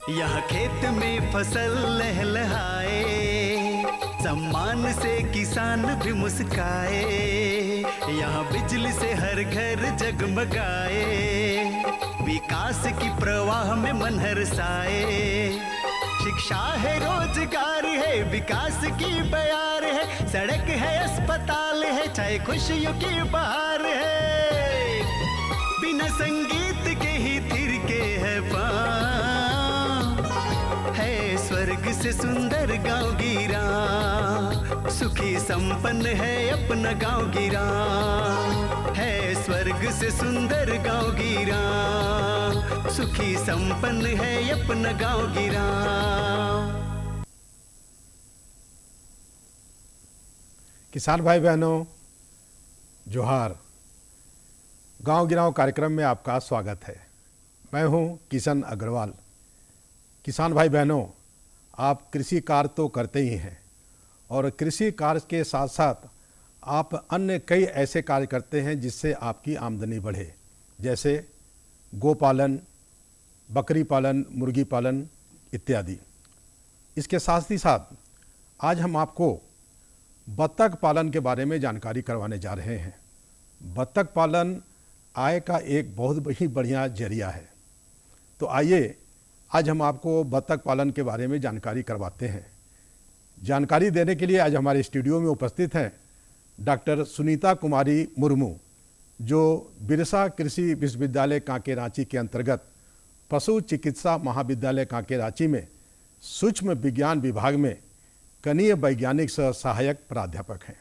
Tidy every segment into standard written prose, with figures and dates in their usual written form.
यहाँ खेत में फसल लहलहाए, सम्मान से किसान भी मुस्काए। यहाँ बिजली से हर घर जगमगाए, विकास की प्रवाह में मन हर्षाए। शिक्षा है, रोजगार है, विकास की बयार है, सड़क है, अस्पताल है, चाहे खुशियों की बहार है। बिना संगीत के ही थिरके है पाँव, है स्वर्ग से सुंदर गांव गिरा, सुखी संपन्न है अपना गांव गिरा, है स्वर्ग से सुंदर गांव गिरा, सुखी संपन्न है अपना गांव गिरा। किसान भाई बहनों, जोहार। गांव गिरांव कार्यक्रम में आपका स्वागत है। मैं हूं किशन अग्रवाल। किसान भाई बहनों, आप कृषि कार्य तो करते ही हैं और कृषि कार्य के साथ साथ आप अन्य कई ऐसे कार्य करते हैं जिससे आपकी आमदनी बढ़े, जैसे गोपालन, बकरी पालन, मुर्गी पालन इत्यादि। इसके साथ ही साथ आज हम आपको बत्तख पालन के बारे में जानकारी करवाने जा रहे हैं। बत्तख पालन आय का एक बहुत ही बढ़िया जरिया है। तो आइए आज हम आपको बत्तख पालन के बारे में जानकारी करवाते हैं। जानकारी देने के लिए आज हमारे स्टूडियो में उपस्थित हैं डॉक्टर सुनीता कुमारी मुर्मू, जो बिरसा कृषि विश्वविद्यालय कांके रांची के अंतर्गत पशु चिकित्सा महाविद्यालय कांके रांची में सूक्ष्म विज्ञान विभाग में कनीय वैज्ञानिक सह सहायक प्राध्यापक हैं।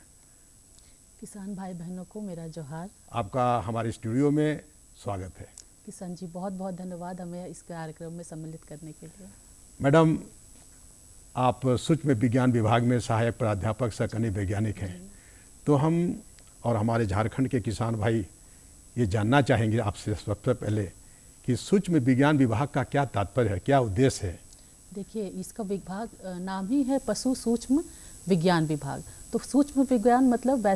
किसान भाई बहनों को मेरा जोहार। आपका हमारे स्टूडियो में स्वागत है। किसान जी, बहुत बहुत धन्यवाद हमें इस कार्यक्रम में सम्मिलित करने के लिए। मैडम, आप सूक्ष्म विज्ञान विभाग में सहायक प्राध्यापक सह कनीय वैज्ञानिक हैं, तो हम और हमारे झारखंड के किसान भाई ये जानना चाहेंगे आपसे सबसे पहले कि सूक्ष्म विज्ञान विभाग का क्या तात्पर्य है, क्या उद्देश्य है? देखिए, इसका विभाग नाम ही है पशु सूक्ष्म विज्ञान विभाग। तो सूक्ष्म विज्ञान मतलब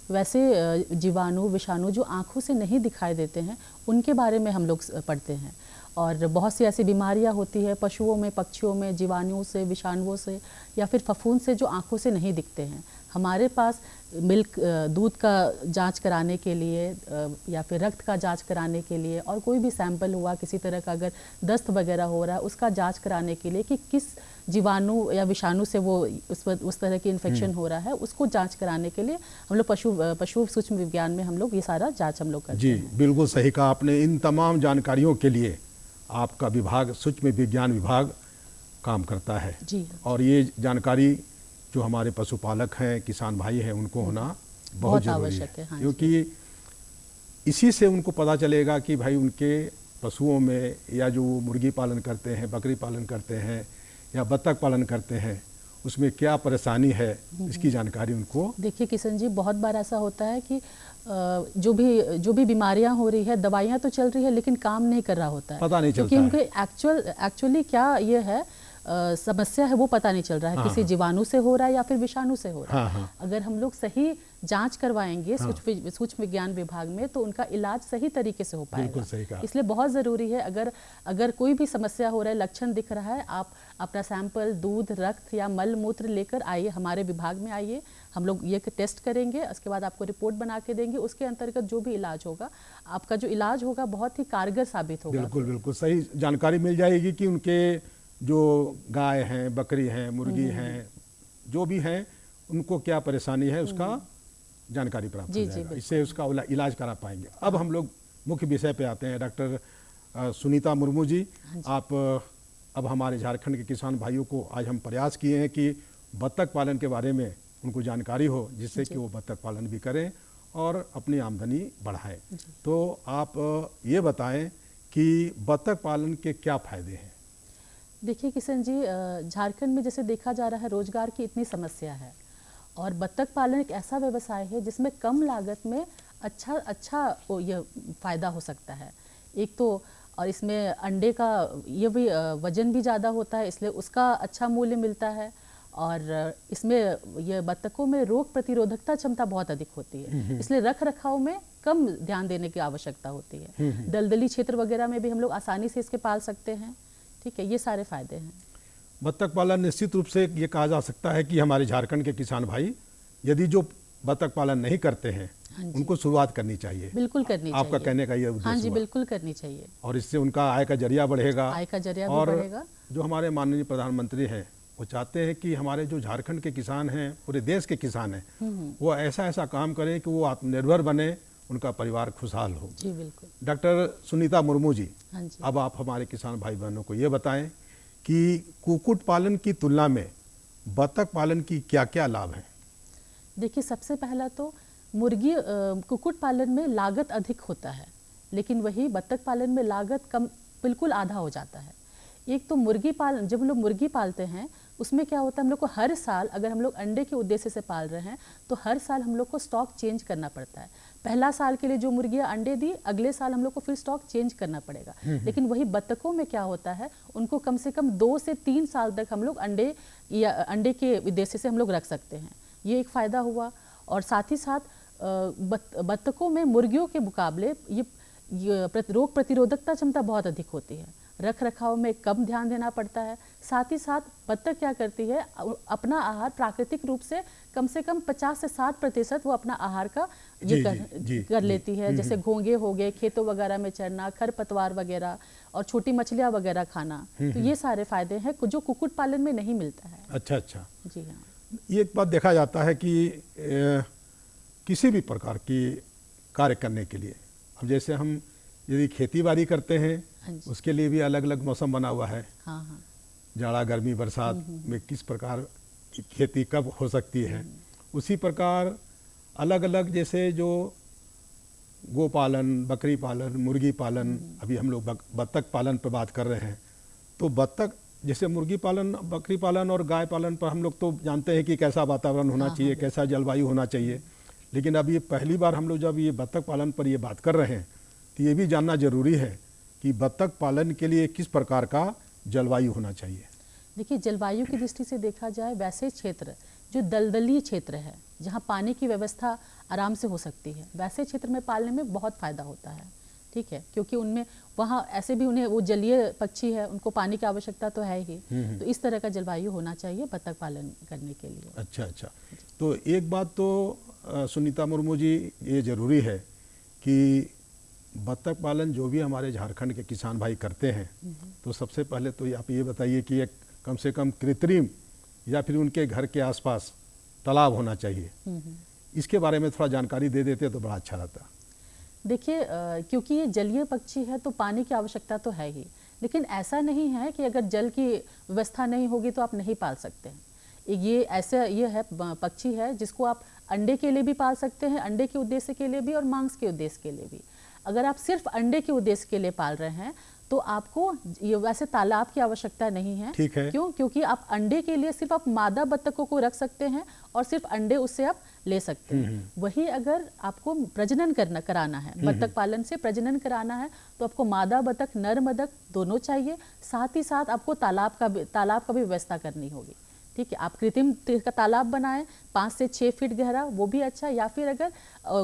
वैसे जीवाणु, विषाणु जो आँखों से नहीं दिखाई देते हैं, उनके बारे में हम लोग पढ़ते हैं। और बहुत सी ऐसी बीमारियां होती है पशुओं में, पक्षियों में, जीवाणुओं से, विषाणुओं से या फिर फफूंद से, जो आँखों से नहीं दिखते हैं। हमारे पास दूध का जांच कराने के लिए या फिर रक्त का जांच कराने के लिए, और कोई भी सैंपल हुआ किसी तरह का, अगर दस्त वगैरह हो रहा है, उसका जांच कराने के लिए कि किस जीवाणु या विषाणु से वो उस तरह की इन्फेक्शन हो रहा है, उसको जांच कराने के लिए हम लोग पशु सूक्ष्म विज्ञान में हम लोग ये सारा जांच हम लोग करते हैं। जी, बिल्कुल सही कहा आपने। इन तमाम जानकारियों के लिए आपका विभाग सूक्ष्म विज्ञान विभाग काम करता है जी। और ये जानकारी जो हमारे पशुपालक हैं, किसान भाई हैं, उनको होना बहुत जरूरी है। हाँ, क्योंकि इसी से उनको पता चलेगा कि भाई उनके पशुओं में, या जो मुर्गी पालन करते हैं, बकरी पालन करते हैं या बत्तख पालन करते हैं, उसमें क्या परेशानी है, इसकी जानकारी उनको। देखिए किशन जी, बहुत बार ऐसा होता है कि जो भी बीमारियां हो रही है, दवाइयां तो चल रही है लेकिन काम नहीं कर रहा होता है, पता नहीं चलता क्योंकि उनके एक्चुअली क्या ये है समस्या है वो पता नहीं चल रहा है। किसी जीवाणु से हो रहा है या फिर विषाणु से हो रहा है। अगर हम लोग सही जांच करवाएंगे सूक्ष्म विज्ञान विभाग में, तो उनका इलाज सही तरीके से हो पाएगा। इसलिए बहुत ज़रूरी है, अगर कोई भी समस्या हो रहा है, लक्षण दिख रहा है, आप अपना सैंपल दूध, रक्त या मल मूत्र लेकर आइए, हमारे विभाग में आइए। हम लोग ये टेस्ट करेंगे, उसके बाद आपको रिपोर्ट बना के देंगे। उसके अंतर्गत जो भी इलाज होगा, आपका जो इलाज होगा बहुत ही कारगर साबित होगा। बिल्कुल बिल्कुल सही जानकारी मिल जाएगी कि उनके जो गाय हैं, बकरी हैं, मुर्गी हैं, जो भी हैं, उनको क्या परेशानी है, उसका जानकारी प्राप्त हो जाएगा। इससे उसका इलाज करा पाएंगे। अब हम लोग मुख्य विषय पे आते हैं। डॉक्टर सुनीता मुर्मू जी, आप अब हमारे झारखंड के किसान भाइयों को आज हम प्रयास किए हैं कि बत्तख पालन के बारे में उनको जानकारी हो, जिससे कि वो बत्तख पालन भी करें और अपनी आमदनी बढ़ाएं। तो आप ये बताएं कि बत्तख पालन के क्या फ़ायदे हैं? देखिए किशन जी, झारखंड में जैसे देखा जा रहा है, रोजगार की इतनी समस्या है और बत्तख पालन एक ऐसा व्यवसाय है जिसमें कम लागत में अच्छा ये फ़ायदा हो सकता है। एक तो, और इसमें अंडे का ये भी वजन भी ज़्यादा होता है, इसलिए उसका अच्छा मूल्य मिलता है। और इसमें ये बत्तखों में रोग प्रतिरोधकता क्षमता बहुत अधिक होती है, इसलिए रख रखाव में कम ध्यान देने की आवश्यकता होती है। दलदली क्षेत्र वगैरह में भी हम लोग आसानी से इसके पाल सकते हैं। ठीक है, ये सारे फायदे हैं। बत्तख पालन निश्चित रूप से ये कहा जा सकता है कि हमारे झारखंड के किसान भाई यदि जो बत्तख पालन नहीं करते हैं हाँ जी। उनको शुरुआत करनी चाहिए। बिल्कुल करनी चाहिए। आपका कहने का ये उद्देश्य हाँ जी, हुआ। बिल्कुल करनी चाहिए। और इससे उनका आय का जरिया बढ़ेगा। आय का जरिया भी और बढ़ेगा। जो हमारे माननीय प्रधानमंत्री हैं वो चाहते हैं कि हमारे जो झारखंड के किसान हैं, पूरे देश के किसान हैं, वो ऐसा ऐसा काम करें कि वो आत्मनिर्भर बने, उनका परिवार खुशहाल हो। जी बिल्कुल। डॉक्टर सुनीता मुर्मू जी, हाँ जी। अब आप हमारे किसान भाई बहनों को ये बताएं कि कुक्कुट पालन की तुलना में बत्तख पालन की क्या क्या लाभ हैं? देखिए, सबसे पहला तो मुर्गी कुक्कुट पालन में लागत अधिक होता है, लेकिन वही बत्तख पालन में लागत कम, बिल्कुल आधा हो जाता है। एक तो मुर्गी पालन, जब हम लोग मुर्गी पालते हैं उसमें क्या होता है, हम लोग को हर साल, अगर हम लोग अंडे के उद्देश्य से पाल रहे हैं तो हर साल हम लोग को स्टॉक चेंज करना पड़ता है। पहला साल के लिए जो मुर्गियां अंडे दी, अगले साल हम लोग को फिर स्टॉक चेंज करना पड़ेगा। लेकिन वही बत्तखों में क्या होता है, उनको कम से कम 2 से 3 साल तक हम लोग अंडे या अंडे के उद्देश्य से हम लोग रख सकते हैं। ये एक फ़ायदा हुआ। और साथ ही साथ बत्तखों में मुर्गियों के मुकाबले ये रोग प्रतिरोधकता क्षमता बहुत अधिक होती है। रख रखाव में कम ध्यान देना पड़ता है। साथ ही साथ बत्तख क्या करती है, अपना आहार प्राकृतिक रूप से कम 50 से 60% वो अपना आहार का कर लेती है। जैसे घोंगे हो गए, खेतों वगैरह में चरना, खरपतवार वगैरह और छोटी मछलियाँ वगैरह खाना। तो ये सारे फायदे हैं जो कुक्कुट पालन में नहीं मिलता है। अच्छा अच्छा। जी हाँ। ये एक बात देखा जाता है कि किसी भी प्रकार की कार्य करने के लिए, अब जैसे हम यदि खेती बाड़ी करते हैं हाँ जी। उसके लिए भी अलग अलग मौसम बना हुआ है। हाँ हाँ। जाड़ा गर्मी बरसात में किस प्रकार की खेती कब हो सकती है, उसी प्रकार अलग अलग, जैसे जो गोपालन, बकरी पालन, मुर्गी पालन, अभी हम लोग बत्तख पालन पर बात कर रहे हैं। तो बत्तख, जैसे मुर्गी पालन, बकरी पालन और गाय पालन पर हम लोग तो जानते हैं कि कैसा वातावरण होना चाहिए, कैसा जलवायु होना चाहिए। लेकिन अब ये पहली बार हम लोग जब ये बत्तख पालन पर ये बात कर रहे हैं तो ये भी जानना जरूरी है कि बत्तख पालन के लिए किस प्रकार का जलवायु होना चाहिए। देखिए, जलवायु की दृष्टि से देखा जाए, वैसे क्षेत्र जो दलदली क्षेत्र है, जहाँ पानी की व्यवस्था आराम से हो सकती है, वैसे क्षेत्र में पालने में बहुत फ़ायदा होता है। ठीक है, क्योंकि उनमें वहाँ ऐसे भी उन्हें, वो जलीय पक्षी है, उनको पानी की आवश्यकता तो है ही। तो इस तरह का जलवायु होना चाहिए बत्तख पालन करने के लिए। अच्छा अच्छा। तो एक बात तो सुनीता मुर्मू जी, ये ज़रूरी है कि बत्तख पालन जो भी हमारे झारखंड के किसान भाई करते हैं, तो सबसे पहले तो आप ये बताइए कि एक कम से कम कृत्रिम या फिर उनके घर के आसपास तालाब होना चाहिए। इसके बारे में थोड़ा जानकारी दे देते तो बड़ा अच्छा रहता। देखिए, क्योंकि ये जलीय पक्षी है तो पानी की आवश्यकता तो है ही, लेकिन ऐसा नहीं है कि अगर जल की व्यवस्था नहीं होगी तो आप नहीं पाल सकते हैं। ये है पक्षी है जिसको आप अंडे के लिए भी पाल सकते हैं, अंडे के उद्देश्य के लिए भी और मांस के उद्देश्य के लिए भी। अगर आप सिर्फ अंडे के उद्देश्य के लिए पाल रहे हैं तो आपको ये वैसे तालाब की आवश्यकता नहीं है। ठीक है। क्यों? क्योंकि आप अंडे के लिए सिर्फ आप मादा बत्तखों को रख सकते हैं और सिर्फ अंडे उससे आप ले सकते हैं। वही अगर आपको प्रजनन कराना है, बत्तख पालन से प्रजनन कराना है, तो आपको मादा बत्तख, नर बत्तख दोनों चाहिए। साथ ही साथ आपको तालाब का भी व्यवस्था करनी होगी। ठीक है, आप कृत्रिम का तालाब बनाएं 5 से 6 फीट गहरा, वो भी अच्छा, या फिर अगर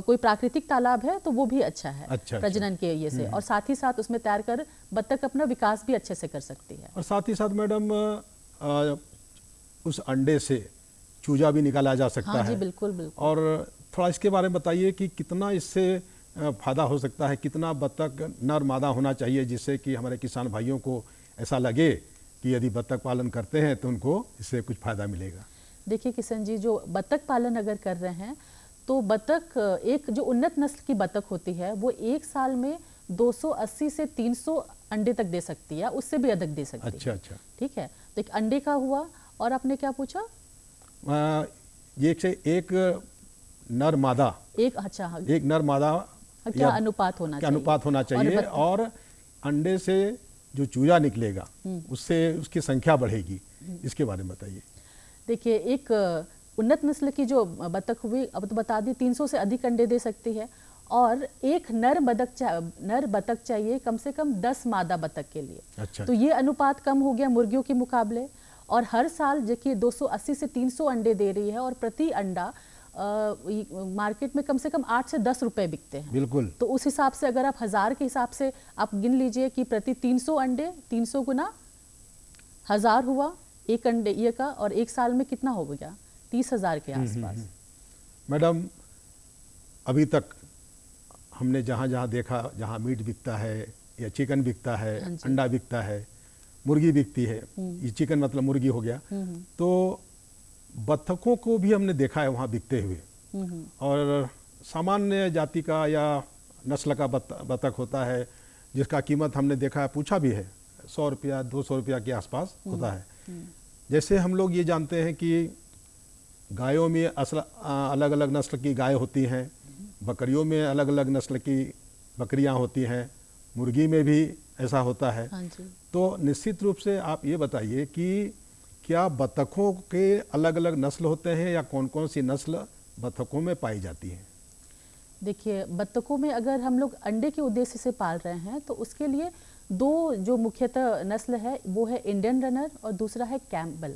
कोई प्राकृतिक तालाब है तो वो भी अच्छा है। अच्छा, प्रजनन के ये से, और साथ ही साथ उसमें तैयार कर बत्तख अपना विकास भी अच्छे से कर सकती है। और साथ ही साथ मैडम, उस अंडे से चूजा भी निकाला जा सकता हाँ है। जी, बिल्कुल बिल्कुल। और थोड़ा इसके बारे में बताइए कि कितना इससे फायदा हो सकता है, कितना बत्तख नर मादा होना चाहिए जिससे कि हमारे किसान भाइयों को ऐसा लगे कि यदि बत्तख पालन करते हैं तो उनको इससे कुछ फ़ायदा मिलेगा। देखिए किशन जी, जो बत्तख पालन अगर कर रहे हैं तो बत्तख, एक जो उन्नत नस्ल की बत्तख होती है वो एक साल में 280 से 300 अंडे तक दे सकती है, उससे भी अधिक दे सकती है। अच्छा अच्छा। ठीक है, तो एक अंडे का हुआ। और आपने क्या पूछा? एक नर मादा, अच्छा, एक नर मादा क्या अनुपात होना चाहिए? अनुपात होना चाहिए। और अंडे से जो चूजा निकलेगा उससे उसकी संख्या बढ़ेगी, इसके बारे में बताइए। देखिए, एक उन्नत नस्ल की जो बत्तख हुई, अब तो बता दी 300 से अधिक अंडे दे सकती है। और एक नर बत्तख चाहिए कम से कम 10 मादा बत्तख के लिए। अच्छा। तो ये अनुपात कम हो गया मुर्गियों के मुकाबले। और हर साल देखिए 280 से 300 अंडे दे रही है और प्रति अंडा मार्केट में कम से कम 8 से 10 रुपए बिकते हैं। बिल्कुल। तो उस हिसाब से अगर आप 1000 के हिसाब से आप गिन लीजिए कि प्रति 300 अंडे, 300 गुना 1000 हुआ एक अंडे ये का, और एक साल में कितना हो गया? 30,000 के आसपास। मैडम, अभी तक हमने जहाँ जहाँ देखा, जहाँ मीट बिकता है या चिकन बिकता है, हाँ जी। अंडा बिकता है, मुर्गी बिकती है, ये चिकन मतलब मुर्गी हो गया, तो बत्तखों को भी हमने देखा है वहाँ बिकते हुए। और सामान्य जाति का या नस्ल का बत्तख होता है जिसका कीमत हमने देखा है, पूछा भी है, 100 रुपया 200 रुपया के आसपास होता है। जैसे हम लोग ये जानते हैं कि गायों में अलग अलग नस्ल की गाय होती हैं, बकरियों में अलग अलग नस्ल की बकरियां होती हैं, मुर्गी में भी ऐसा होता है। हाँ जी। तो निश्चित रूप से आप ये बताइए कि क्या बत्तखों के अलग अलग नस्ल होते हैं या कौन कौन सी नस्ल बत्तखों में पाई जाती है? देखिए, बत्तखों में अगर हम लोग अंडे के उद्देश्य से पाल रहे हैं तो उसके लिए दो जो मुख्यतः नस्ल है वो है इंडियन रनर और दूसरा है कैम्बल।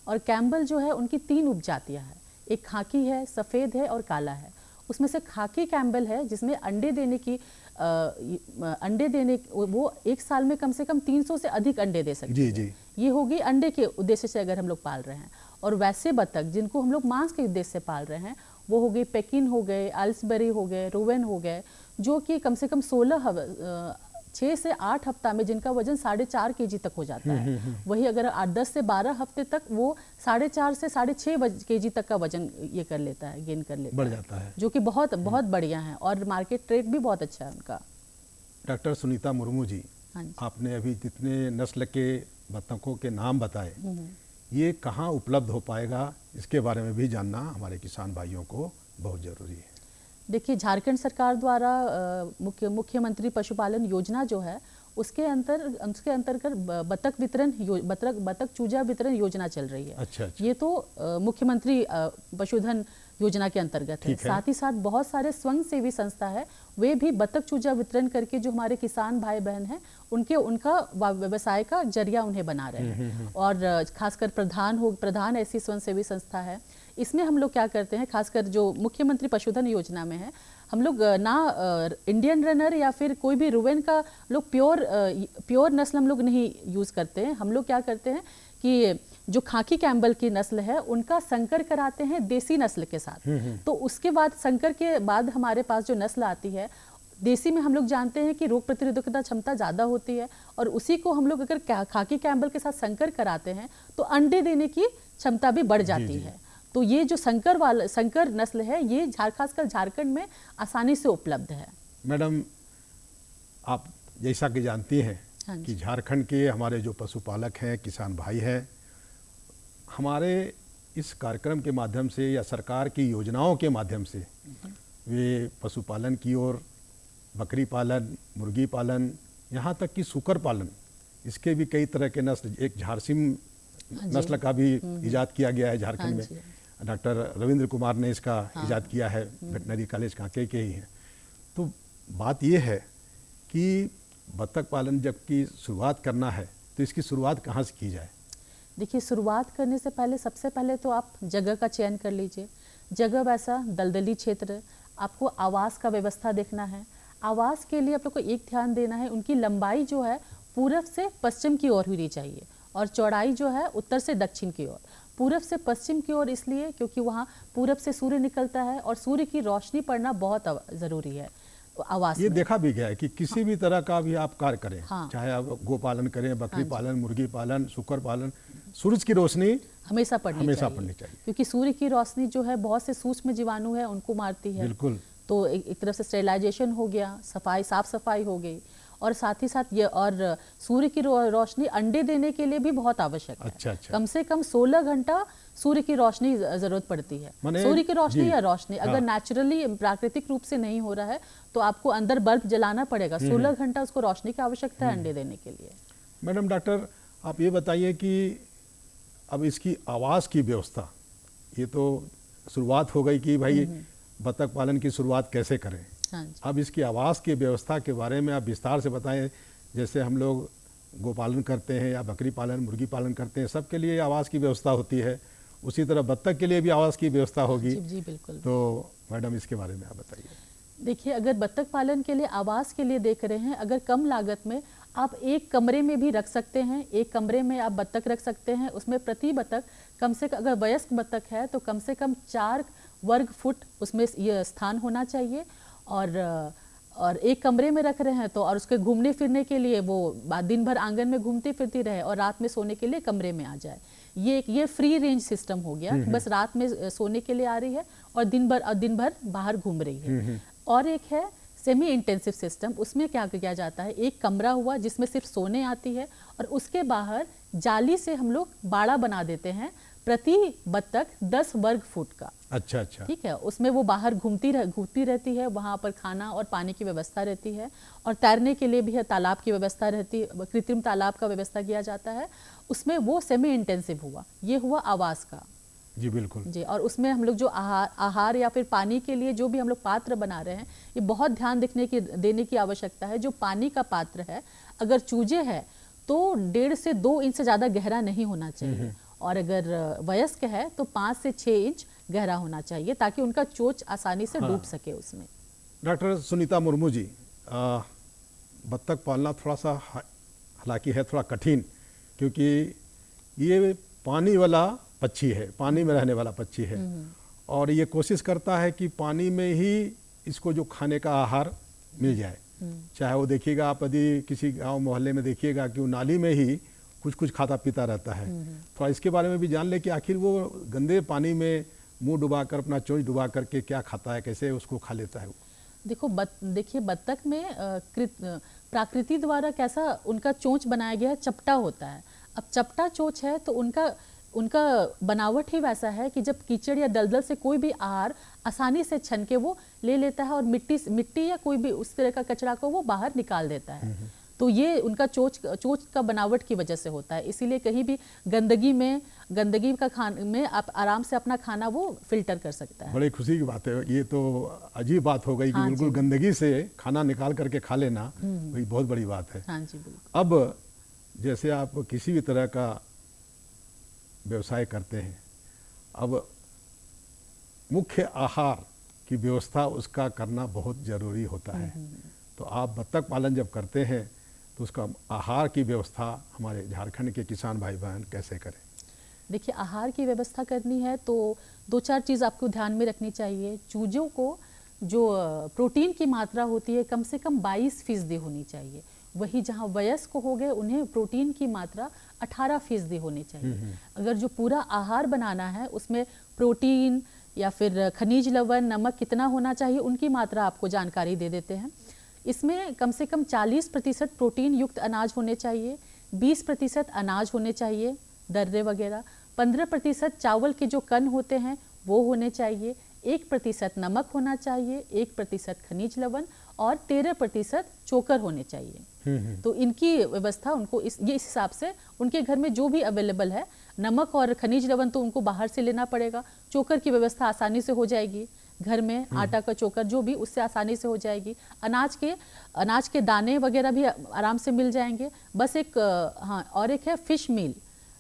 और कैम्बल जो है उनकी 3 उपजातियां हैं, एक खाकी है, सफ़ेद है और काला है। उसमें से खाकी कैम्बल है जिसमें अंडे देने वो एक साल में कम से कम 300 से अधिक अंडे दे सकती है। जी। ये होगी अंडे के उद्देश्य से अगर हम लोग पाल रहे हैं। और वैसे बत्तख जिनको हम लोग मांस के उद्देश्य से पाल रहे हैं वो हो गई पेकिन हो गए, आइल्सबरी हो गए, रोवेन हो गए, जो कि कम से कम 6 से 8 हफ्ता में जिनका वजन 4.5 kg तक हो जाता है। वही अगर 10 से 12 हफ्ते तक वो 4.5 से 6.5 kg तक का वजन ये कर लेता है, गेन कर लेता बढ़ है, जाता है, जो कि बहुत बहुत बढ़िया है और मार्केट रेट भी बहुत अच्छा है उनका। डॉक्टर सुनीता मुर्मू जी, हाँ जी। आपने अभी जितने नस्ल के बत्तखों के नाम बताए, ये कहाँ उपलब्ध हो पाएगा, इसके बारे में भी जानना हमारे किसान भाइयों को बहुत ज़रूरी है। देखिए, झारखंड सरकार द्वारा मुख्यमंत्री पशुपालन योजना जो है उसके अंतर्गत बतख चूजा वितरण योजना चल रही है। अच्छा। ये तो मुख्यमंत्री पशुधन योजना के अंतर्गत है। साथ ही साथ बहुत सारे स्वयंसेवी संस्था है, वे भी बतख चूजा वितरण करके जो हमारे किसान भाई बहन हैं उनका व्यवसाय का जरिया उन्हें बना रहे हैं। और खासकर प्रधान ऐसी स्वयंसेवी संस्था है। इसमें हम लोग क्या करते हैं, खासकर जो मुख्यमंत्री पशुधन योजना में है, हम लोग ना इंडियन रनर या फिर कोई भी रोवेन का लोग प्योर नस्ल हम लोग नहीं यूज़ करते हैं। हम लोग क्या करते हैं कि जो खाकी कैम्बल की नस्ल है उनका संकर कराते हैं देसी नस्ल के साथ। तो उसके बाद संकर के बाद हमारे पास जो नस्ल आती है, देसी में हम लोग जानते हैं कि रोग प्रतिरोधकता क्षमता ज़्यादा होती है, और उसी को हम लोग अगर खाकी कैम्बल के साथ संकर कराते हैं तो अंडे देने की क्षमता भी बढ़ जाती है। तो ये जो संकर नस्ल है ये खासकर झारखंड में आसानी से उपलब्ध है। मैडम, आप जैसा कि जानती हैं कि झारखंड के हमारे जो पशुपालक हैं, किसान भाई हैं, हमारे इस कार्यक्रम के माध्यम से या सरकार की योजनाओं के माध्यम से वे पशुपालन की ओर, बकरी पालन, मुर्गी पालन, यहाँ तक कि सूकर पालन, इसके भी कई तरह के नस्ल, एक झारसिम नस्ल का भी इजाद किया गया है झारखंड में। डॉक्टर रविंद्र कुमार ने इसका इजाद किया है, वेटनरी कॉलेज कांके के ही हैं। तो बात यह है कि बत्तख पालन जबकि शुरुआत करना है तो इसकी शुरुआत कहाँ से की जाए? देखिए, शुरुआत करने से पहले सबसे पहले तो आप जगह का चयन कर लीजिए। जगह वैसा दलदली क्षेत्र, आपको आवास का व्यवस्था देखना है। आवास के लिए आप लोग को एक ध्यान देना है, उनकी लंबाई जो है पूरब से पश्चिम की ओर होनी चाहिए और चौड़ाई जो है उत्तर से दक्षिण की ओर। पूरब से पश्चिम की ओर इसलिए क्योंकि वहाँ पूरब से सूर्य निकलता है और सूर्य की रोशनी पड़ना बहुत ज़रूरी है आवास ये में। देखा भी गया है कि किसी भी तरह का भी आप कार्य करें, चाहे आप गोपालन करें, बकरी पालन, मुर्गी पालन, सुकर पालन, सूरज की रोशनी हमेशा पड़नी चाहिए, क्योंकि सूर्य की रोशनी जो है बहुत से सूक्ष्म जीवाणु है उनको मारती है। बिल्कुल। तो एक तरफ से स्टेरिलाइजेशन हो गया, साफ सफाई हो गई, और साथ ही साथ ये और सूर्य की रोशनी अंडे देने के लिए भी बहुत आवश्यक है। अच्छा। कम से कम 16 घंटा सूर्य की रोशनी जरूरत पड़ती है। सूर्य की रोशनी या रोशनी अगर नेचुरली प्राकृतिक रूप से नहीं हो रहा है तो आपको अंदर बल्ब जलाना पड़ेगा। 16 घंटा उसको रोशनी की आवश्यकता है अंडे देने के लिए। मैडम, डॉक्टर आप ये बताइए कि अब इसकी आवास की व्यवस्था, ये तो शुरुआत हो गई कि भाई बत्तख पालन की शुरुआत कैसे करें। अब इसकी आवास की व्यवस्था के बारे में आप विस्तार से बताएं। जैसे हम लोग गोपालन करते हैं या बकरी पालन, मुर्गी पालन करते हैं, सबके लिए आवास की व्यवस्था होती है, उसी तरह बत्तख के लिए भी आवास की व्यवस्था होगी। जी बिल्कुल। तो मैडम इसके बारे में आप बताइए। देखिए, अगर बत्तख पालन के लिए आवास के लिए देख रहे हैं, अगर कम लागत में आप एक कमरे में भी रख सकते हैं, एक कमरे में आप बत्तख रख सकते हैं। उसमें प्रति बत्तख कम से कम, अगर वयस्क बत्तख है तो कम से कम 4 वर्ग फुट उसमें ये स्थान होना चाहिए। और एक कमरे में रख रहे हैं तो, और उसके घूमने फिरने के लिए वो दिन भर आंगन में घूमती फिरती रहे और रात में सोने के लिए कमरे में आ जाए। ये फ्री रेंज सिस्टम हो गया, बस रात में सोने के लिए आ रही है और दिन भर बाहर घूम रही है। और एक है सेमी इंटेंसिव सिस्टम, उसमें क्या किया जाता है, एक कमरा हुआ जिसमें सिर्फ सोने आती है और उसके बाहर जाली से हम लोग बाड़ा बना देते हैं प्रति बत्तख 10 वर्ग फुट का। अच्छा अच्छा, ठीक है। उसमें वो बाहर घूमती रहती है, वहाँ पर खाना और पानी की व्यवस्था रहती है और तैरने के लिए भी है, तालाब की व्यवस्था रहती है, कृत्रिम तालाब का व्यवस्था किया जाता है उसमें। वो सेमी इंटेंसिव हुआ, ये हुआ आवास का। जी बिल्कुल जी। और उसमें हम लोग जो आहार या फिर पानी के लिए जो भी हम लोग पात्र बना रहे हैं, ये बहुत ध्यान देने की आवश्यकता है। जो पानी का पात्र है, अगर चूजे है तो 1.5 से 2 इंच से ज़्यादा गहरा नहीं होना चाहिए और अगर वयस्क है तो 5 से 6 इंच गहरा होना चाहिए ताकि उनका चोंच आसानी से डूब सके उसमें। डॉक्टर सुनीता मुर्मू जी, बत्तख पालना थोड़ा सा हालांकि है थोड़ा कठिन, क्योंकि ये पानी वाला पक्षी है, पानी में रहने वाला पक्षी है और ये कोशिश करता है कि पानी में ही इसको जो खाने का आहार मिल जाए। चाहे वो देखिएगा आप यदि किसी गांव मोहल्ले में देखिएगा कि वो नाली में ही कुछ खाता पीता रहता है। थोड़ा इसके बारे में भी जान ले कि आखिर वो गंदे पानी में मुंह डुबाकर, अपना चोंच डुबा करके क्या खाता है, कैसे उसको खा लेता है वो। देखिए बत्तख में प्रकृति द्वारा कैसा उनका चोंच बनाया गया है, चपटा होता है। अब चपटा चोंच है तो उनका बनावट ही वैसा है कि जब कीचड़ या दलदल से कोई भी आहार आसानी से छन के वो ले लेता है और मिट्टी या कोई भी उस तरह का कचरा को वो बाहर निकाल देता है। तो ये उनका चोंच का बनावट की वजह से होता है। इसीलिए कहीं भी गंदगी का खाना में आप आराम से अपना खाना वो फिल्टर कर सकता है। बड़ी खुशी की बात है, ये तो अजीब बात हो गई कि बिल्कुल गंदगी से खाना निकाल करके खा लेना, वही बहुत बड़ी बात है। हाँ जी बिल्कुल। अब जैसे आप किसी भी तरह का व्यवसाय करते हैं, अब मुख्य आहार की व्यवस्था उसका करना बहुत ज़रूरी होता है। तो आप बत्तख पालन जब करते हैं तो उसका आहार की व्यवस्था हमारे झारखंड के किसान भाई बहन कैसे करें? देखिए, आहार की व्यवस्था करनी है तो 2-4 चीज़ आपको ध्यान में रखनी चाहिए। चूजों को जो प्रोटीन की मात्रा होती है कम से कम 22% होनी चाहिए। वही जहाँ वयस्क हो गए उन्हें प्रोटीन की मात्रा 18% होनी चाहिए। अगर जो पूरा आहार बनाना है उसमें प्रोटीन या फिर खनिज लवण, नमक कितना होना चाहिए उनकी मात्रा आपको जानकारी दे देते हैं। इसमें कम से कम 40% प्रोटीन युक्त अनाज होने चाहिए, 20% अनाज होने चाहिए, दर्रे वगैरह, 15% चावल के जो कण होते हैं वो होने चाहिए, 1% नमक होना चाहिए, 1% खनिज लवण और 13% चोकर होने चाहिए। तो इनकी व्यवस्था उनको इस हिसाब से उनके घर में जो भी अवेलेबल है, नमक और खनिज लवण तो उनको बाहर से लेना पड़ेगा, चोकर की व्यवस्था आसानी से हो जाएगी, घर में आटा का चोकर जो भी उससे आसानी से हो जाएगी, अनाज के दाने वगैरह भी आराम से मिल जाएंगे। बस एक और एक है फिश मील,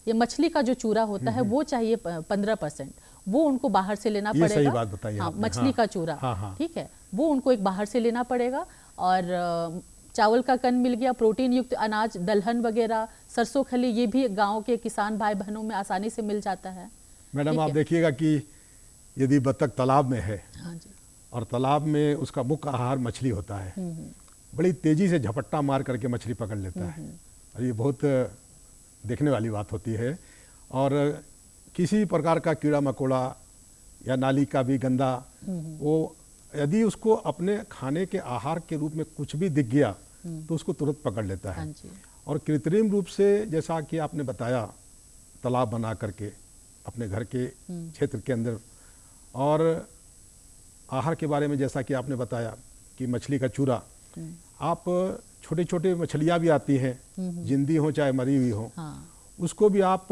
ये मछली का जो चूरा होता है वो चाहिए 15%, वो उनको बाहर से लेना पड़ेगा। सही बात बताई आपने। मछली का चूरा, ठीक है, वो उनको एक बाहर से लेना पड़ेगा। और चावल का कण मिल गया, प्रोटीन युक्त अनाज, दलहन वगैरह, सरसों खली, ये भी गाँव के किसान भाई बहनों में आसानी से मिल जाता है। मैडम आप देखिएगा कि यदि बत्तख तालाब में है और तालाब में उसका मुख्य आहार मछली होता है, बड़ी तेजी से झपट्टा मार करके मछली पकड़ लेता है और ये बहुत देखने वाली बात होती है। और किसी प्रकार का कीड़ा मकोड़ा या नाली का भी गंदा, वो यदि उसको अपने खाने के आहार के रूप में कुछ भी दिख गया तो उसको तुरंत पकड़ लेता है। और कृत्रिम रूप से जैसा कि आपने बताया, तालाब बना करके अपने घर के क्षेत्र के अंदर, और आहार के बारे में जैसा कि आपने बताया कि मछली का चूरा, आप छोटे छोटे मछलियाँ भी आती हैं, जिंदी हो चाहे मरी हुई हो, उसको भी आप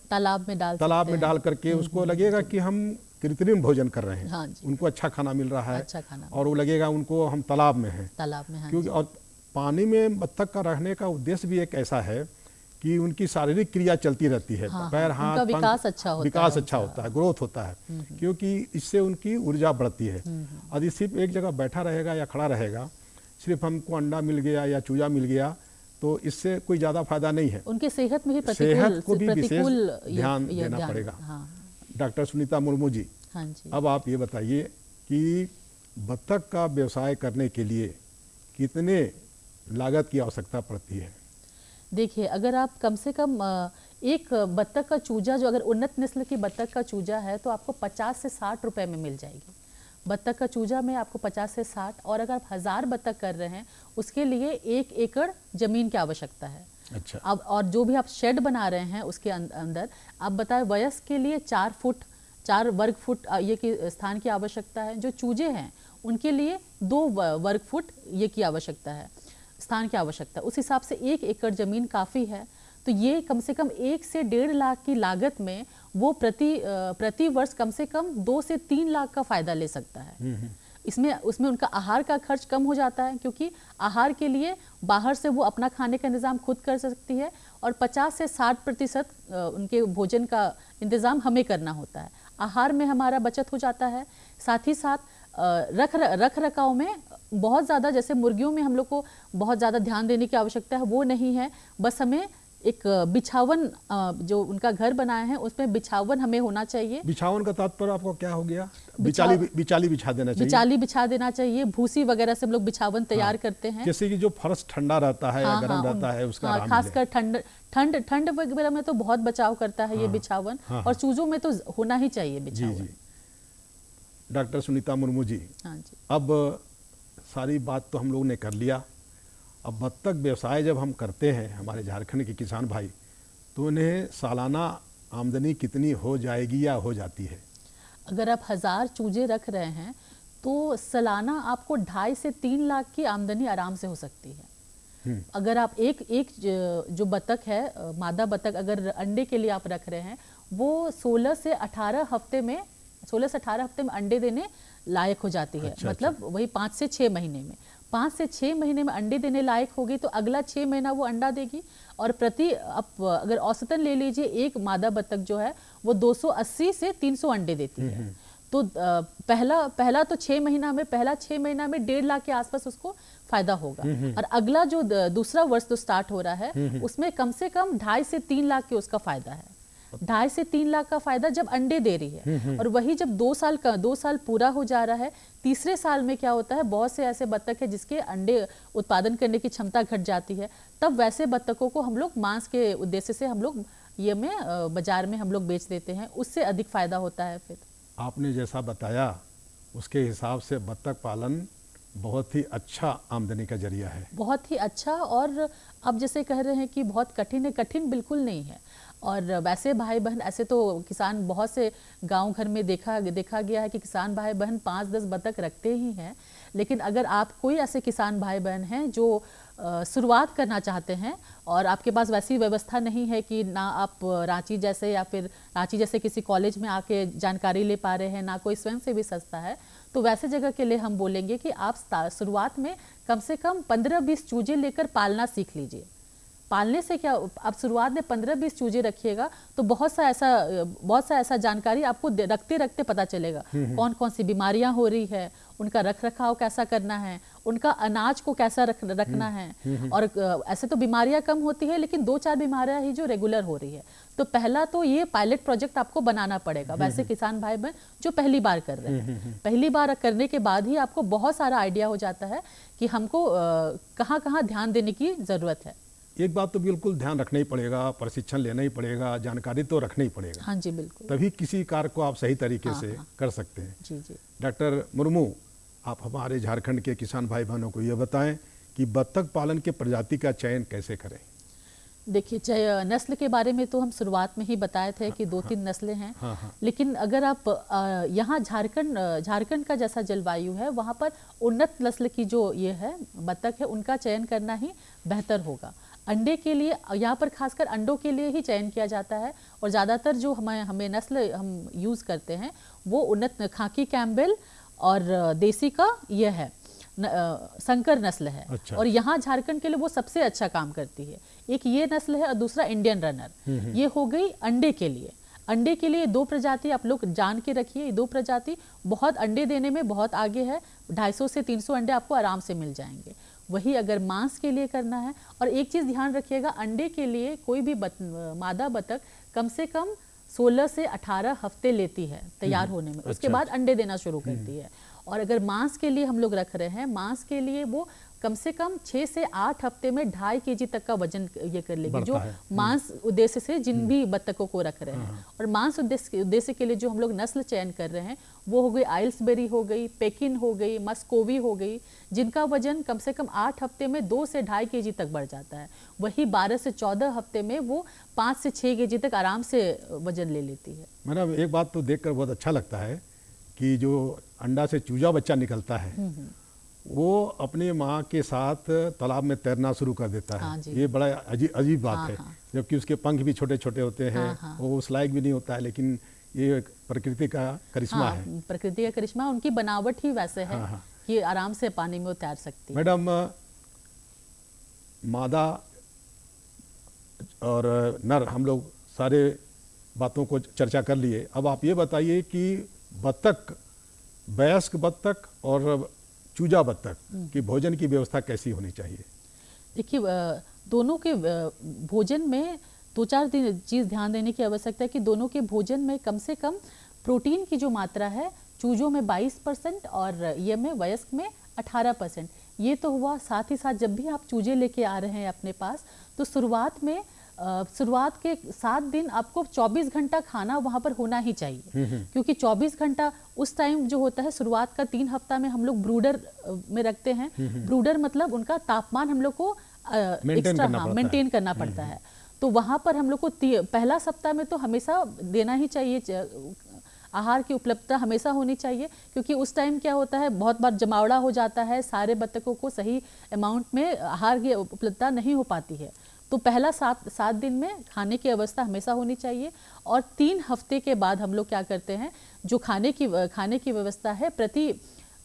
तालाब में डाल करके उसको लगेगा कि हम कृत्रिम भोजन कर रहे हैं। उनको अच्छा खाना मिल रहा है, अच्छा खाना, और वो लगेगा उनको हम तालाब में हैं। क्योंकि और पानी में बत्तख का रहने का उद्देश्य भी एक ऐसा है कि उनकी शारीरिक क्रिया चलती रहती है, पैर हाथ, विकास अच्छा होता है, ग्रोथ होता है, क्योंकि इससे उनकी ऊर्जा बढ़ती है। यदि सिर्फ एक जगह बैठा रहेगा या खड़ा रहेगा, सिर्फ हमको अंडा मिल गया या चूजा मिल गया, तो इससे कोई ज़्यादा फायदा नहीं है। उनके सेहत में ही सेहत को भी प्रतिकूल विशेष ध्यान देना पड़ेगा। हाँ डॉक्टर सुनीता मुर्मू जी, हाँ जी। अब आप ये बताइए कि बत्तख का व्यवसाय करने के लिए कितने लागत की आवश्यकता पड़ती है? देखिए, अगर आप कम से कम एक बत्तख का चूजा, जो अगर उन्नत नस्ल की बत्तख का चूजा है तो आपको 50 से 60 रुपए में मिल जाएगी। बत्तख का चूजा में आपको 50 से 60, और अगर आप 1000 बत्तख कर रहे हैं उसके लिए 1 एकड़ जमीन की आवश्यकता है। अच्छा। अब और जो भी आप शेड बना रहे हैं उसके अंदर आप बताएं, वयस्क के लिए 4 वर्ग फुट ये की स्थान की आवश्यकता है। जो चूजे हैं उनके लिए 2 वर्ग फुट ये की आवश्यकता है, स्थान की आवश्यकता। उस हिसाब से 1 एकड़ जमीन काफ़ी है। तो ये कम से कम 1 से 1.5 लाख की लागत में वो प्रति वर्ष कम से कम 2 से 3 लाख का फायदा ले सकता है। उसमें उनका आहार का खर्च कम हो जाता है, क्योंकि आहार के लिए बाहर से वो अपना खाने का इंतज़ाम खुद कर सकती है, और 50 से 60% उनके भोजन का इंतज़ाम हमें करना होता है। आहार में हमारा बचत हो जाता है। साथ ही साथ रख रखाव में बहुत ज़्यादा, जैसे मुर्गियों में हम लोग को बहुत ज़्यादा ध्यान देने की आवश्यकता है, वो नहीं है। बस हमें एक बिछावन, जो उनका घर बनाए हैं उसमें बिछावन हमें होना चाहिए। बिछावन का तात्पर्य आपको क्या हो गया? बिचाली बिछा देना चाहिए। बिचाली बिछा देना चाहिए। भूसी वगैरह से हम लोग बिछावन तैयार करते हैं। जैसे कि जो फर्श ठंडा रहता है या गर्म रहता है उसका आराम खासकर ठंड वगैरह में तो बहुत बचाव करता है ये बिछावन, और चूजों में तो होना ही चाहिए बिछावन। जी। डॉक्टर सुनीता मुर्मू जी, हाँ जी। अब सारी बात तो हम लोगों ने कर लिया। अब बत्तख व्यवसाय जब हम करते हैं हमारे झारखंड के किसान भाई, तो उन्हें सालाना आमदनी कितनी हो जाएगी या हो जाती है? अगर आप 1000 चूजे रख रहे हैं तो सालाना आपको 2.5 से 3 लाख की आमदनी आराम से हो सकती है। अगर आप एक जो बत्तख है, मादा बत्तख, अगर अंडे के लिए आप रख रहे हैं, वो 16 से 18 हफ्ते में अंडे देने लायक हो जाती है। मतलब वही 5 से 6 महीने में 5 से 6 महीने में अंडे देने लायक होगी, तो अगला 6 महीना वो अंडा देगी। और अगर औसतन ले लीजिए, एक मादा बत्तख जो है वो 280 से 300 अंडे देती है। तो पहला तो 6 महीना में 1.5 लाख के आसपास उसको फायदा होगा। और अगला जो दूसरा वर्ष तो स्टार्ट हो रहा है, उसमें कम से कम 2.5 से 3 लाख के उसका फायदा है। 2.5 से 3 लाख का फायदा जब अंडे दे रही है। और वही जब 2 साल पूरा हो जा रहा है, तीसरे साल में क्या होता है, बहुत से ऐसे बत्तख है जिसके अंडे उत्पादन करने की क्षमता घट जाती है। तब वैसे बत्तखों को हम लोग मांस के उद्देश्य से हम लोग बाजार में हम लोग बेच देते हैं, उससे अधिक फायदा होता है। फिर आपने जैसा बताया उसके हिसाब से बत्तख पालन बहुत ही अच्छा आमदनी का जरिया है। बहुत ही अच्छा। और अब जैसे कह रहे हैं कि बहुत कठिन है, कठिन बिल्कुल नहीं है। और वैसे भाई बहन, ऐसे तो किसान बहुत से गांव घर में देखा गया है कि किसान भाई बहन 5-10 बत्तख रखते ही हैं। लेकिन अगर आप कोई ऐसे किसान भाई बहन हैं जो शुरुआत करना चाहते हैं और आपके पास वैसी व्यवस्था नहीं है कि ना आप रांची जैसे किसी कॉलेज में आके जानकारी ले पा रहे हैं, ना कोई स्वयं से भी संस्था है, तो वैसे जगह के लिए हम बोलेंगे कि आप शुरुआत में कम से कम 15-20 चूजे लेकर पालना सीख लीजिए। पालने से क्या, आप शुरुआत में 15-20 चूजे रखिएगा तो बहुत सा ऐसा जानकारी आपको रखते पता चलेगा। कौन कौन सी बीमारियां हो रही है, उनका रख रखाव कैसा करना है, उनका अनाज को कैसा रखना है। और ऐसे तो बीमारियां कम होती है, लेकिन 2-4 बीमारियां ही जो रेगुलर हो रही है। तो पहला तो ये पायलट प्रोजेक्ट आपको बनाना पड़ेगा। वैसे किसान भाई बहन जो पहली बार कर रहे हैं, पहली बार करने के बाद ही आपको बहुत सारा आइडिया हो जाता है कि हमको कहाँ ध्यान देने की जरूरत है। एक बात तो बिल्कुल ध्यान रखना ही पड़ेगा, प्रशिक्षण लेना ही पड़ेगा, जानकारी तो रखना ही पड़ेगा। हाँ जी, बिल्कुल। तभी किसी कार्य को आप सही तरीके से कर सकते हैं। जी। डॉक्टर मुर्मू, आप हमारे झारखंड के किसान भाई बहनों को ये बताएं कि बत्तख पालन के प्रजाति का चयन कैसे करें? देखिए, नस्ल के बारे में तो हम शुरुआत में ही बताए थे कि 2-3 नस्लें हैं। लेकिन अगर आप यहाँ झारखंड का जैसा जलवायु है, वहाँ पर उन्नत नस्ल की जो ये है बत्तख है, उनका चयन करना ही बेहतर होगा। अंडे के लिए यहाँ पर खासकर अंडों के लिए ही चयन किया जाता है। और ज़्यादातर जो हमें नस्ल हम यूज़ करते हैं वो उन्नत खाकी कैम्पबेल और देसी का ये है संकर नस्ल है। अच्छा। और यहाँ झारखंड के लिए वो सबसे अच्छा काम करती है। एक ये नस्ल है और दूसरा इंडियन रनर। ये हो गई अंडे के लिए। अंडे के लिए 2 प्रजाति आप लोग जान के रखिए। ये 2 प्रजाति बहुत अंडे देने में बहुत आगे है। 250 से 300 अंडे आपको आराम से मिल जाएंगे। वही अगर मांस के लिए करना है। और एक चीज़ ध्यान रखिएगा, अंडे के लिए कोई भी मादा बतख कम से कम 16 से 18 हफ्ते लेती है तैयार होने में, उसके बाद अंडे देना शुरू करती है। और अगर मांस के लिए हम लोग रख रहे हैं, मांस के लिए वो कम से कम 6 से 8 हफ्ते में 2.5 केजी तक का वजन ये कर लेगी, जो मांस उद्देश्य से जिन भी बत्तखों को रख रहे हैं। और मांस उद्देश्य के लिए जो हम लोग नस्ल चयन कर रहे हैं वो हो गई आइल्सबेरी हो गई, पेकिन हो गई, मस्कोवी हो गई, जिनका वजन कम से कम 8 हफ्ते में 2 से 2.5 केजी तक बढ़ जाता है। वही 12 से 14 हफ्ते में वो 5 से 6 केजी तक आराम से वजन ले लेती है। मैडम एक बात तो देखकर बहुत अच्छा लगता है कि जो अंडा से चूजा बच्चा निकलता है वो अपने माँ के साथ तालाब में तैरना शुरू कर देता है। हाँ जी। ये बड़ा अजीब बात हाँ, है। हाँ। जबकि उसके पंख भी छोटे छोटे होते हैं, वो उस लायक भी नहीं होता है, लेकिन ये एक प्रकृति का करिश्मा है। प्रकृति का करिश्मा, उनकी बनावट ही वैसे है कि आराम से पानी में वो तैर सकती है। मैडम मादा और नर हम लोग सारे बातों को चर्चा कर लिए। अब आप ये बताइए कि बत्तख, वयस्क बत्तख और चूजा बत्तख की भोजन की व्यवस्था कैसी होनी चाहिए? देखिए दोनों के भोजन में 2-4 चीज़ ध्यान देने की आवश्यकता है कि दोनों के भोजन में कम से कम प्रोटीन की जो मात्रा है, चूजों में 22% और ये में वयस्क में 18%। ये तो हुआ। साथ ही साथ जब भी आप चूजे लेके आ रहे हैं अपने पास, तो शुरुआत के 7 दिन आपको 24 घंटा खाना वहाँ पर होना ही चाहिए, क्योंकि 24 घंटा उस टाइम जो होता है, शुरुआत का 3 हफ्ता में हम लोग ब्रूडर में रखते हैं। ब्रूडर मतलब उनका तापमान हम लोग को मेंटेन करना पड़ता है। तो वहाँ पर हम लोग को पहला सप्ताह में तो हमेशा देना ही चाहिए, आहार की उपलब्धता हमेशा होनी चाहिए, क्योंकि उस टाइम क्या होता है, बहुत बार जमावड़ा हो जाता है, सारे बत्तखों को सही अमाउंट में आहार की उपलब्धता नहीं हो पाती है। तो पहला 7 दिन में खाने की अवस्था हमेशा होनी चाहिए। और 3 हफ्ते के बाद हम लोग क्या करते हैं, जो खाने की व्यवस्था है, प्रति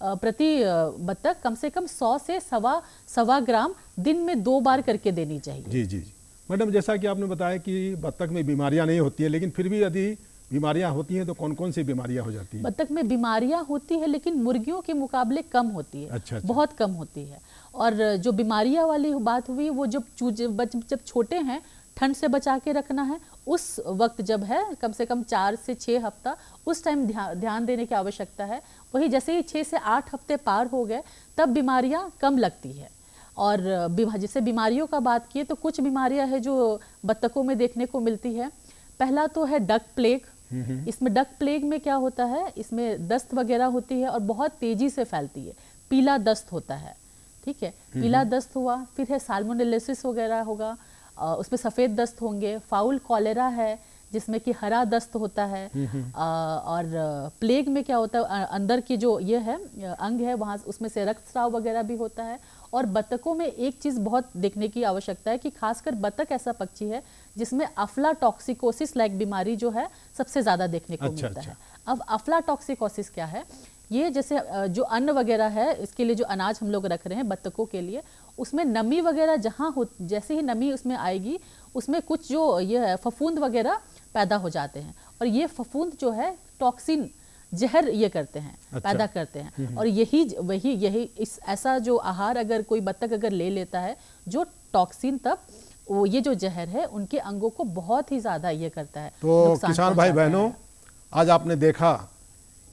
बत्तख कम से कम 100 से सवा ग्राम दिन में 2 बार करके देनी चाहिए। जी जी जी मैडम, जैसा कि आपने बताया कि बत्तख में बीमारियां नहीं होती है, लेकिन फिर भी यदि बीमारियां होती हैं तो कौन कौन सी बीमारियां हो जाती हैं? बत्तख में बीमारियां होती है, लेकिन मुर्गियों के मुकाबले कम होती है। अच्छा। बहुत कम होती है। और जो बीमारियां वाली बात हुई, वो जब छोटे हैं, ठंड से बचा के रखना है, उस वक्त जब है कम से कम 4 से 6 हफ्ता, उस टाइम ध्यान देने की आवश्यकता है। वही जैसे ही 6 से 8 हफ्ते पार हो गए, तब बीमारियां कम लगती है। और जैसे बीमारियों का बात किए तो कुछ बीमारियां हैं जो बत्तखों में देखने को मिलती है। पहला तो है डक प्लेग। इसमें डक प्लेग में क्या होता है, इसमें दस्त वगैरह होती है और बहुत तेजी से फैलती है। पीला दस्त होता है, ठीक है, पीला दस्त हुआ। फिर है साल्मोनेलोसिस वगैरह होगा, उसमें सफ़ेद दस्त होंगे। फाउल कॉलेरा है जिसमें कि हरा दस्त होता है। और प्लेग में क्या होता है, अंदर की जो ये है अंग है, वहाँ उसमें से रक्तस्राव वगैरह भी होता है। और बत्तखों में एक चीज़ बहुत देखने की आवश्यकता है कि खासकर बत्तख ऐसा पक्षी है जिसमें अफ्लाटॉक्सिकोसिस लाइक बीमारी जो है सबसे ज़्यादा देखने को मिलता है। अब अफ्लाटॉक्सिकोसिस क्या है, ये जैसे जो अन्न वगैरह है, इसके लिए जो अनाज हम लोग रख रहे हैं बत्तखों के लिए, उसमें नमी वगैरह जहाँ हो, जैसे ही नमी उसमें आएगी, उसमें कुछ जो ये है फफूंद वगैरह पैदा हो जाते हैं। और ये फफूंद जो है टॉक्सिन, जहर ये करते हैं, पैदा करते हैं। और यही ऐसा जो आहार अगर कोई बत्तख अगर ले लेता है, जो टॉक्सिन, तब वो ये जो जहर है उनके अंगों को बहुत ही ज़्यादा ये करता है। तो किसान भाई बहनों, आज आपने देखा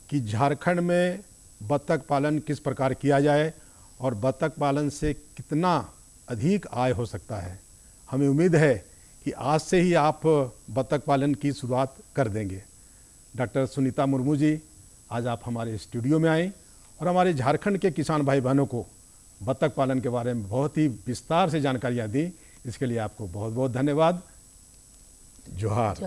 कि झारखंड में बत्तख पालन किस प्रकार किया जाए और बत्तख पालन से कितना अधिक आय हो सकता है। हमें उम्मीद है कि आज से ही आप बत्तख पालन की शुरुआत कर देंगे। डॉक्टर सुनीता मुर्मू जी, आज आप हमारे स्टूडियो में आए और हमारे झारखंड के किसान भाई बहनों को बत्तख पालन के बारे में बहुत ही विस्तार से जानकारियाँ दी। इसके लिए आपको बहुत बहुत धन्यवाद। जोहार।